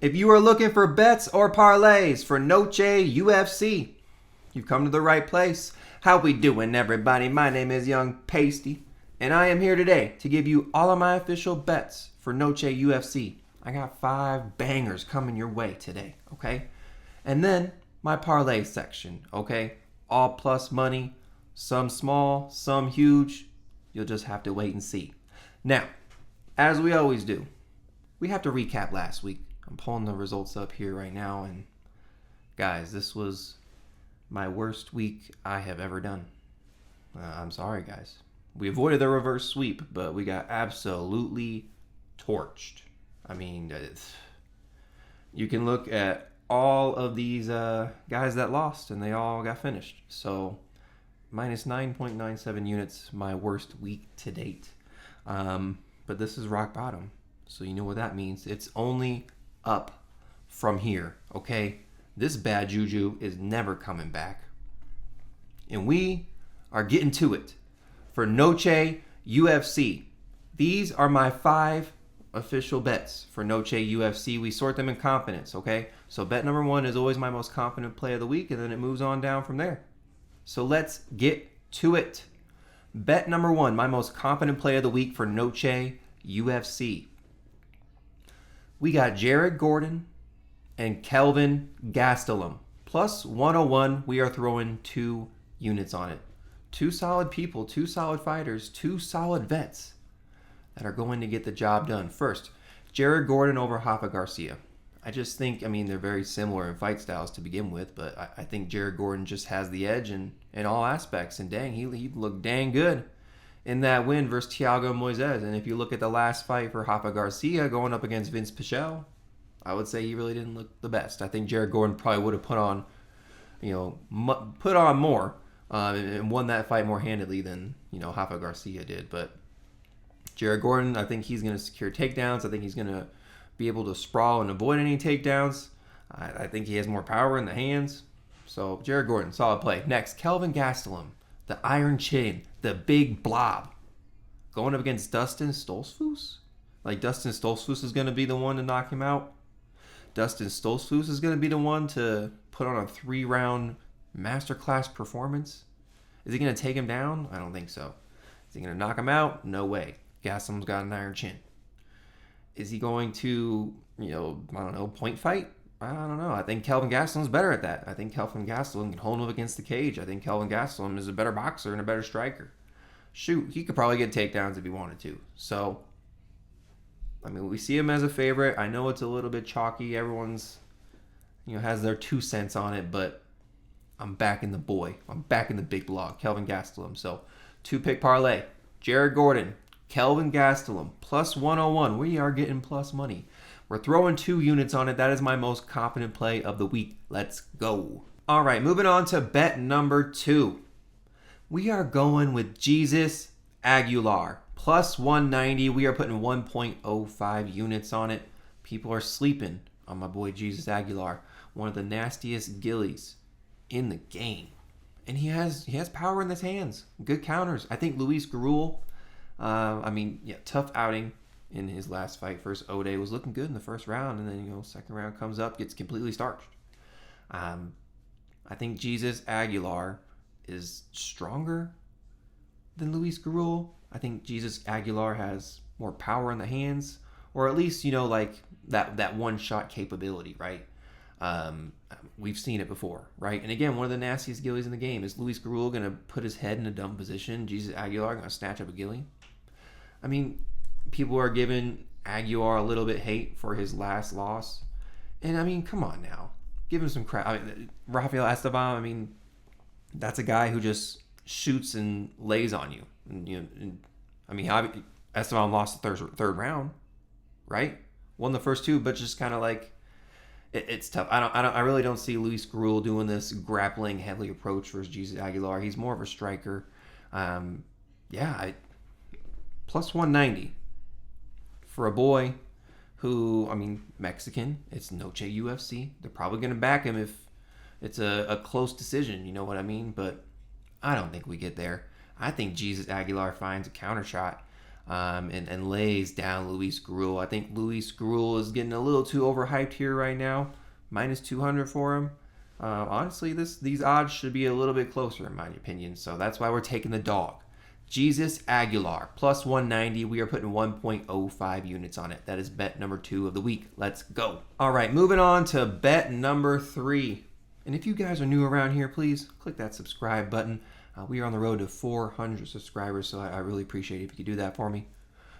If you are looking for bets or parlays for Noche UFC, you've come to the right place. How we doing, everybody? My name is Young Pasty, and I am here today to give you all of my official bets for Noche UFC. I got 5 bangers coming your way today, okay? And then my parlay section, okay? All plus money, some small, some huge. You'll just have to wait and see. Now, as we always do, we have to recap last week. I'm pulling the results up here right now, and guys, this was my worst week I have ever done. I'm sorry, guys. We avoided the reverse sweep, but we got absolutely torched. I mean, you can look at all of these guys that lost, and they all got finished. So, minus 9.97 units, my worst week to date. But this is rock bottom. So you know what that means. It's only up from here, okay? This bad juju is never coming back. And we are getting to it for Noche UFC. These are my 5 official bets for Noche UFC. We sort them in confidence, okay? So bet number 1 is always my most confident play of the week, and then it moves on down from there. So let's get to it. Bet number 1, my most confident play of the week for Noche UFC. We got Jared Gordon and Kelvin Gastelum. Plus 101, we are throwing 2 units on it. 2 solid people, 2 solid fighters, 2 solid vets that are going to get the job done. First, Jared Gordon over Rafa Garcia. I just think, they're very similar in fight styles to begin with, but I think Jared Gordon just has the edge in all aspects. And dang, he looked dang good in that win versus Thiago Moises. And if you look at the last fight for Rafa Garcia going up against Vince Pichel, I would say he really didn't look the best. I think Jared Gordon probably would have put on more and won that fight more handedly than Rafa Garcia did. But Jared Gordon, I think he's going to secure takedowns. I think he's going to be able to sprawl and avoid any takedowns. I think he has more power in the hands. So Jared Gordon, solid play. Next, Kelvin Gastelum, the Iron Chin, the big blob, going up against Dustin Stoltzfus. Like Dustin Stoltzfus is going to be the one to knock him out. Dustin Stoltzfus is going to be the one to put on a 3-round masterclass performance. Is he going to take him down? I don't think so. Is he going to knock him out? No way. Gastelum's got an iron chin. Is he going to, point fight? I don't know. I think Kelvin Gastelum's better at that. I think Kelvin Gastelum can hold him up against the cage. I think Kelvin Gastelum is a better boxer and a better striker. Shoot, he could probably get takedowns if he wanted to. So, we see him as a favorite. I know it's a little bit chalky. Everyone's, has their 2 cents on it, but I'm backing the boy. I'm backing the big block, Kelvin Gastelum. So, 2-pick parlay. Jared Gordon, Kelvin Gastelum, plus 101. We are getting plus money. We're throwing 2 units on it. That is my most confident play of the week. Let's go. All right, moving on to bet number 2. We are going with Jesus Aguilar. Plus 190. We are putting 1.05 units on it. People are sleeping on my boy Jesus Aguilar. One of the nastiest gillies in the game. And he has power in his hands. Good counters. I think Luis Gurule, tough outing in his last fight versus Ode. Was looking good in the first round, and then, second round comes up, gets completely starched. I think Jesus Aguilar is stronger than Luis Gurule. I think Jesus Aguilar has more power in the hands, or at least, that one-shot capability, right? We've seen it before, right? And again, one of the nastiest gillies in the game. Is Luis Gurule going to put his head in a dumb position? Jesus Aguilar going to snatch up a gilly? People are giving Aguilar a little bit hate for his last loss. And, come on now. Give him some crap. Rafael Esteban, that's a guy who just shoots and lays on you. Esteban lost the third round, right? Won the first 2, but just kind of it's tough. I really don't see Luis Gurule doing this grappling heavy approach versus Jesus Aguilar. He's more of a striker. Plus 190 for a boy who, Mexican. It's Noche UFC. They're probably going to back him if it's a close decision. You know what I mean? But I don't think we get there. I think Jesus Aguilar finds a counter shot. and lays down Luis Gurule. I think Luis Gurule is getting a little too overhyped here right now. Minus 200 for him. Honestly, these odds should be a little bit closer in my opinion. So that's why we're taking the dog. Jesus Aguilar, plus 190. We are putting 1.05 units on it. That is bet number 2 of the week. Let's go. All right, moving on to bet number 3. And if you guys are new around here, please click that subscribe button. We are on the road to 400 subscribers, so I really appreciate it if you could do that for me.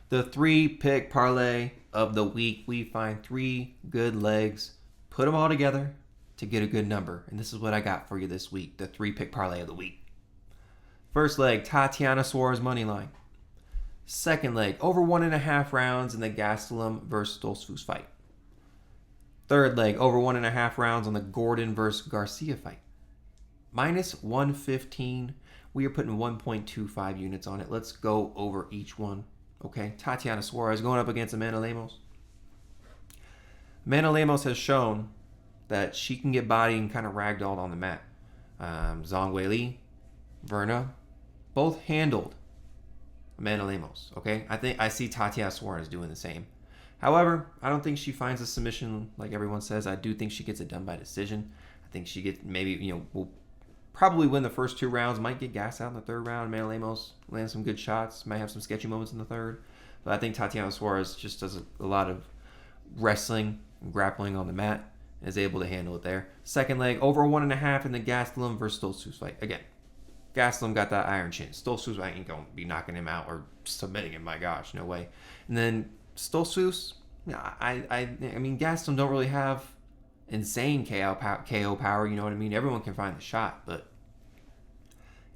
The 3-pick parlay of the week. We find 3 good legs, put them all together to get a good number. And this is what I got for you this week, the 3-pick parlay of the week. First leg, Tatiana Suarez money line. Second leg, over 1.5 rounds in the Gastelum versus Stoltzfus fight. Third leg, over 1.5 rounds on the Gordon versus Garcia fight. Minus 115. We are putting 1.25 units on it. Let's go over each one. Okay, Tatiana Suarez going up against Amanda Lemos. Amanda Lemos has shown that she can get bodied and kind of ragdolled on the mat. Zhang Weili, Verna, both handled Amanda Lemos, okay? I see Tatiana Suarez doing the same. However, I don't think she finds a submission like everyone says. I do think she gets it done by decision. I think she gets will probably win the first 2 rounds, might get gassed out in the 3rd round. Amanda Lemos lands some good shots, might have some sketchy moments in the 3rd. But I think Tatiana Suarez just does a lot of wrestling and grappling on the mat and is able to handle it there. Second leg, over 1.5 in the Gastelum versus Stoltzfus fight. Again, Gastelum got that iron chin. Stoltzfus, I ain't going to be knocking him out or submitting him. My gosh, no way. And then Stoltzfus, I mean, Gastelum don't really have insane KO power. You know what I mean? Everyone can find the shot. But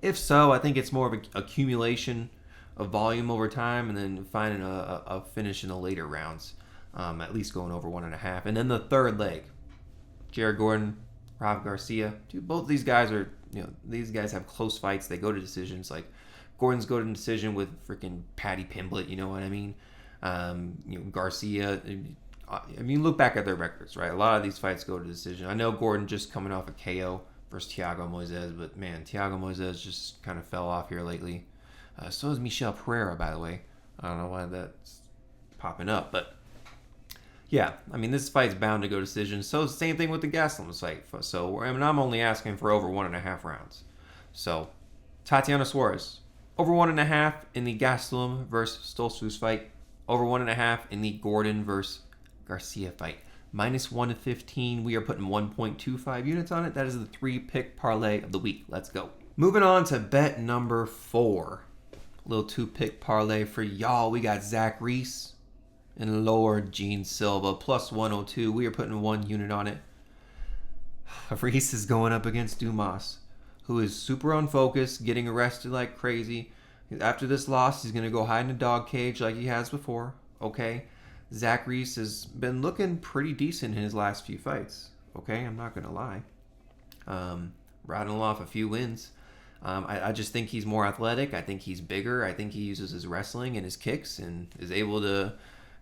if so, I think it's more of an accumulation of volume over time and then finding a finish in the later rounds. At least going over 1.5. And then the third leg, Jared Gordon, Rafa Garcia. Dude, both these guys are, these guys have close fights. They go to decisions. Like Gordon's go to decision with freaking Patty Pimblett. You know what I mean? Garcia. I mean, look back at their records, right? A lot of these fights go to decision. I know Gordon just coming off a KO versus Thiago Moises, but man, Thiago Moises just kind of fell off here lately. So is Michel Pereira, by the way. I don't know why that's popping up, but yeah, I mean, this fight's bound to go decision. So same thing with the Gastelum fight. So I'm only asking for over 1.5 rounds. So Tatiana Suarez, over 1.5 in the Gastelum versus Stoltzfus fight. Over 1.5 in the Gordon versus Garcia fight. Minus 115. We are putting 1.25 units on it. That is the 3-pick parlay of the week. Let's go. Moving on to bet number 4. Little 2-pick parlay for y'all. We got Zach Reese and Lord Gene Silva, plus 102. We are putting 1 unit on it. Reese is going up against Dumas, who is super unfocused, getting arrested like crazy. After this loss, he's going to go hide in a dog cage like he has before. Okay? Zach Reese has been looking pretty decent in his last few fights. Okay? I'm not going to lie. Rattling off a few wins. I just think he's more athletic. I think he's bigger. I think he uses his wrestling and his kicks and is able to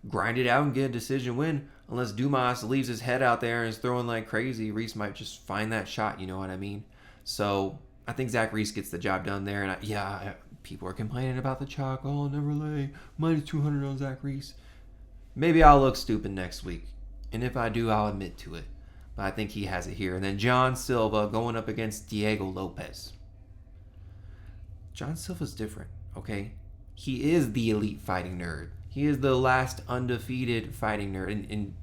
grind it out and get a decision win. Unless Dumas leaves his head out there and is throwing like crazy, Reese might just find that shot, you know what I mean? So I think Zach Reese gets the job done there. And people are complaining about the chalk. Oh, never lay. Minus 200 on Zach Reese. Maybe I'll look stupid next week. And if I do, I'll admit to it. But I think he has it here. And then John Silva going up against Diego Lopes. John Silva's different, okay? He is the elite fighting nerd. He is the last undefeated fighting nerd in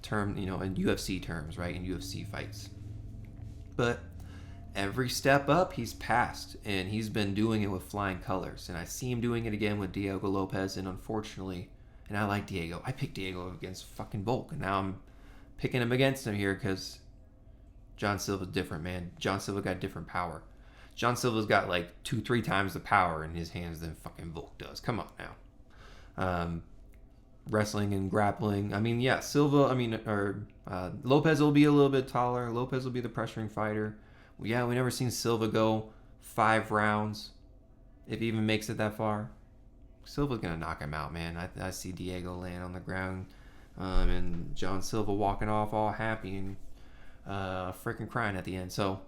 UFC terms, right? In UFC fights. But every step up, he's passed, and he's been doing it with flying colors. And I see him doing it again with Diego Lopes, and unfortunately, and I like Diego. I picked Diego against fucking Volk, and now I'm picking him against him here because John Silva's different, man. John Silva got different power. John Silva's got like 2-3 times the power in his hands than fucking Volk does. Come on now. Wrestling and grappling. I mean, yeah, Lopes will be a little bit taller. Lopes will be the pressuring fighter. We never seen Silva go 5 rounds, if he even makes it that far. Silva's gonna knock him out, man. I see Diego laying on the ground, and John Silva walking off all happy and freaking crying at the end. So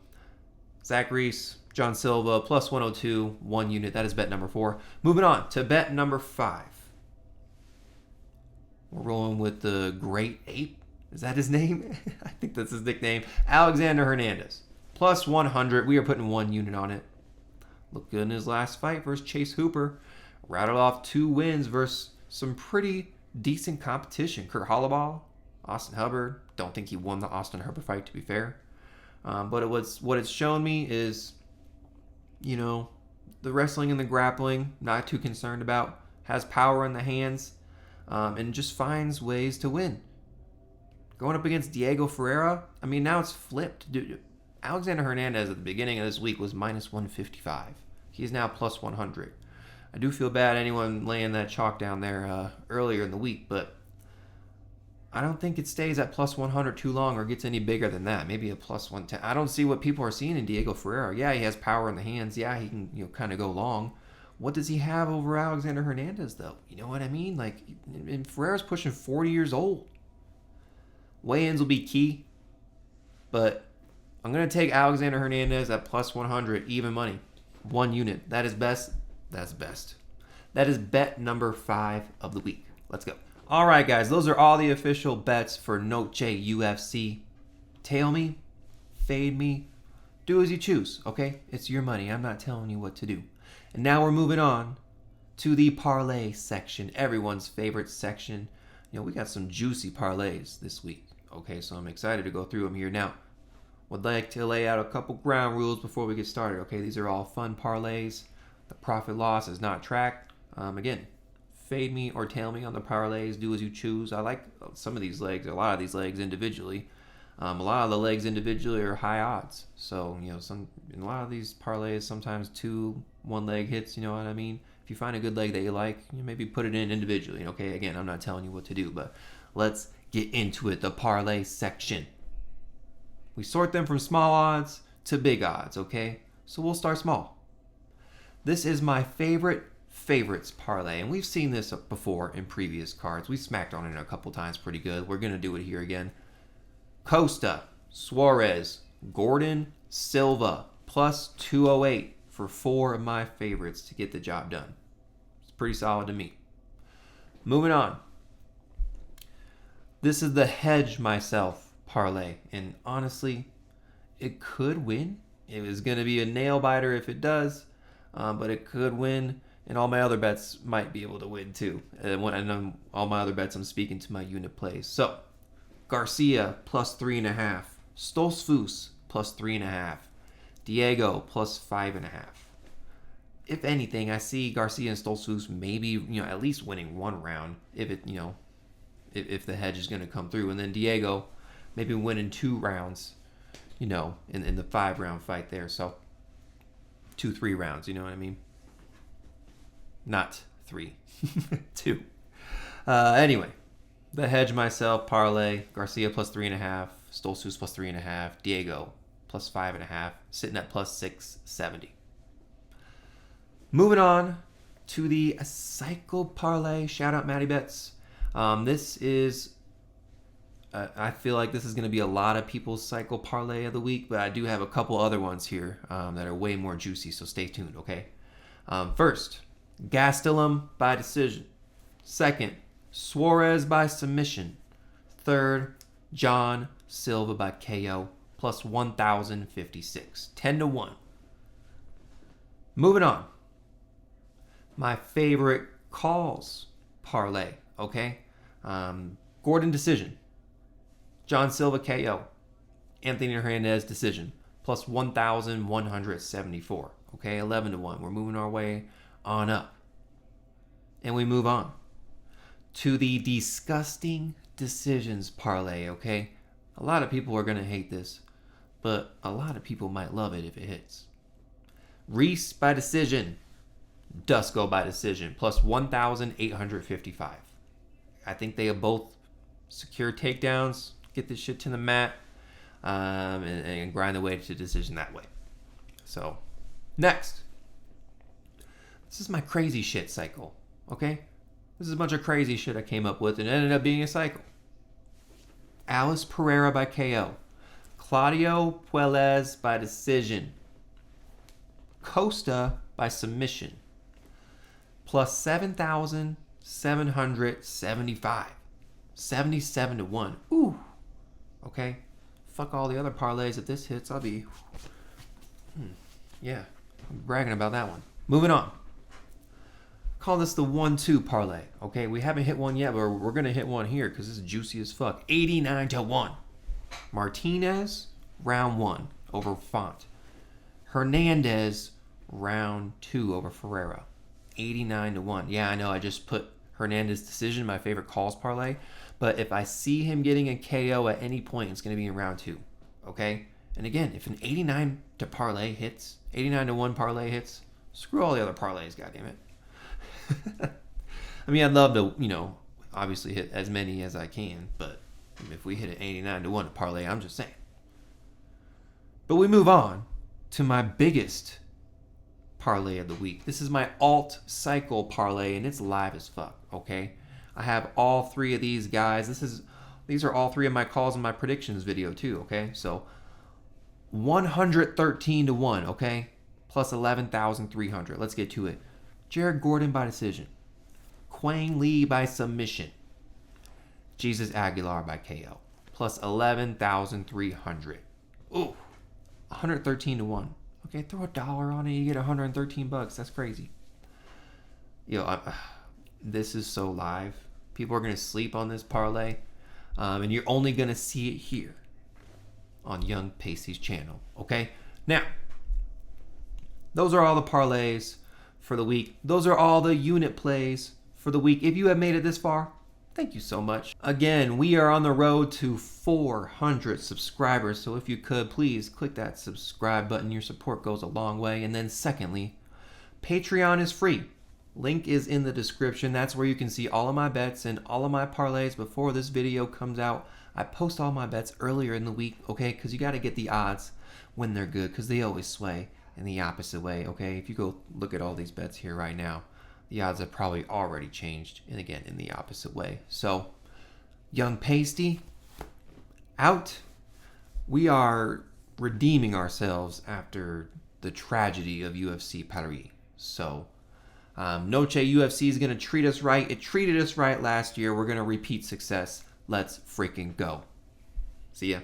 Zach Reese, John Silva, plus 102, 1 unit. That is bet number 4. Moving on to bet number 5. We're rolling with the Great Ape. Is that his name? I think that's his nickname. Alexander Hernandez. Plus 100. We are putting 1 unit on it. Looked good in his last fight versus Chase Hooper. Rattled off 2 wins versus some pretty decent competition. Kurt Holloway, Austin Hubbard. Don't think he won the Austin Hubbard fight, to be fair. But what it's shown me is, the wrestling and the grappling, not too concerned about. Has power in the hands, and just finds ways to win. Going up against Diego Ferreira, now it's flipped. Dude, Alexander Hernandez at the beginning of this week was minus 155. He's now plus 100. I do feel bad anyone laying that chalk down there earlier in the week, but I don't think it stays at plus 100 too long or gets any bigger than that. Maybe a plus 110. I don't see what people are seeing in Diego Ferreira. Yeah, he has power in the hands. Yeah, he can kind of go long. What does he have over Alexander Hernandez, though? You know what I mean? And Ferreira's pushing 40 years old. Weigh-ins will be key, but I'm going to take Alexander Hernandez at plus 100, even money. 1 unit. That is best. That's best. That is bet number 5 of the week. Let's go. All right, guys. Those are all the official bets for Noche UFC. Tail me. Fade me. Do as you choose, okay? It's your money. I'm not telling you what to do. And now we're moving on to the parlay section. Everyone's favorite section. We got some juicy parlays this week. Okay, so I'm excited to go through them here now. Would like to lay out a couple ground rules before we get started. Okay, these are all fun parlays. The profit loss is not tracked. Again, fade me or tail me on the parlays. Do as you choose. I like some of these legs, a lot of these legs individually. A lot of the legs individually are high odds. So, in a lot of these parlays, sometimes 2 one-leg hits, you know what I mean? If you find a good leg that you like, maybe put it in individually. Okay, again, I'm not telling you what to do, but let's get into it. The parlay section. We sort them from small odds to big odds, okay? So we'll start small. This is my favorites parlay, and we've seen this before in previous cards. We smacked on it a couple times pretty good. We're going to do it here again. Costa, Suarez, Gordon, Silva, plus 208 for 4 of my favorites to get the job done. It's pretty solid to me. Moving on. This is the hedge myself parlay, and honestly, it could win. It was going to be a nail biter if it does, but it could win, and all my other bets might be able to win too. And all my other bets, I'm speaking to my unit plays. So, Garcia plus 3.5, Stoltzfus plus 3.5, Diego plus 5.5. If anything, I see Garcia and Stoltzfus maybe at least winning 1 round if it if the hedge is going to come through, and then Diego maybe winning 2 rounds, in the 5-round fight there. So 2-3 rounds, you know what I mean? Not 3, 2. Anyway. The hedge myself parlay, Garcia plus 3.5, Stoltzfus plus 3.5, Diego plus 5.5, sitting at plus 670. Moving on to the cycle parlay. Shout out Matty Bets. This is, I feel like this is going to be a lot of people's cycle parlay of the week, but I do have a couple other ones here that are way more juicy, so stay tuned, okay? First, Gastelum by decision. Second, Suarez by submission. Third, John Silva by KO, plus 1,056. 10-1. Moving on. My favorite calls parlay, okay? Gordon decision. John Silva KO. Anthony Hernandez decision, plus 1,174. Okay, 11-1. We're moving our way on up. And we move on to the disgusting decisions parlay, okay? A lot of people are going to hate this, but a lot of people might love it if it hits. Reese by decision, Dusko by decision, plus 1,855. I think they have both secured takedowns, get this shit to the mat, and grind the way to decision that way. So, next. This is my crazy shit cycle, okay? This is a bunch of crazy shit I came up with and it ended up being a cycle. Alice Pereira by KO. Claudio Puelles by decision. Costa by submission. Plus 7,775. 77 to 1. Ooh. Okay. Fuck all the other parlays. If this hits, I'll be... Yeah. I'm bragging about that one. Moving on. Call this the 1-2 parlay. Okay. We haven't hit one yet, but we're going to hit one here because this is juicy as fuck. 89 to 1. Martinez, round 1 over Font. Hernandez, round 2 over Ferreira. 89 to 1. Yeah, I know. I just put Hernandez decision, my favorite calls parlay. But if I see him getting a KO at any point, it's going to be in round 2. Okay? And again, if an 89 to parlay hits, 89 to 1 parlay hits, screw all the other parlays, goddammit. I mean, I'd love to, obviously hit as many as I can. But if we hit an 89 to 1 parlay, I'm just saying. But we move on to my biggest parlay of the week. This is my alt cycle parlay, and it's live as fuck, okay? I have all 3 of these guys. These are all 3 of my calls in my predictions video too, okay? So 113 to 1, okay? Plus 11,300. Let's get to it. Jared Gordon by decision. Quang Lee by submission. Jesus Aguilar by KO. Plus 11,300. Ooh. 113 to 1. Okay, throw $1 on it, you get $113. That's crazy. This is so live. People are going to sleep on this parlay. And you're only going to see it here on Young Pacey's channel. Okay? Now, those are all the parlays for the week. Those are all the unit plays for the week. If you have made it this far, thank you so much. Again, we are on the road to 400 subscribers. So if you could, please click that subscribe button. Your support goes a long way. And then secondly, Patreon is free. Link is in the description. That's where you can see all of my bets and all of my parlays before this video comes out. I post all my bets earlier in the week, okay? Because you got to get the odds when they're good, because they always sway in the opposite way, okay? If you go look at all these bets here right now, the odds have probably already changed, and again, in the opposite way. So, Young Pasty, out. We are redeeming ourselves after the tragedy of UFC Paris. So, Noche UFC is going to treat us right. It treated us right last year. We're going to repeat success. Let's freaking go. See ya.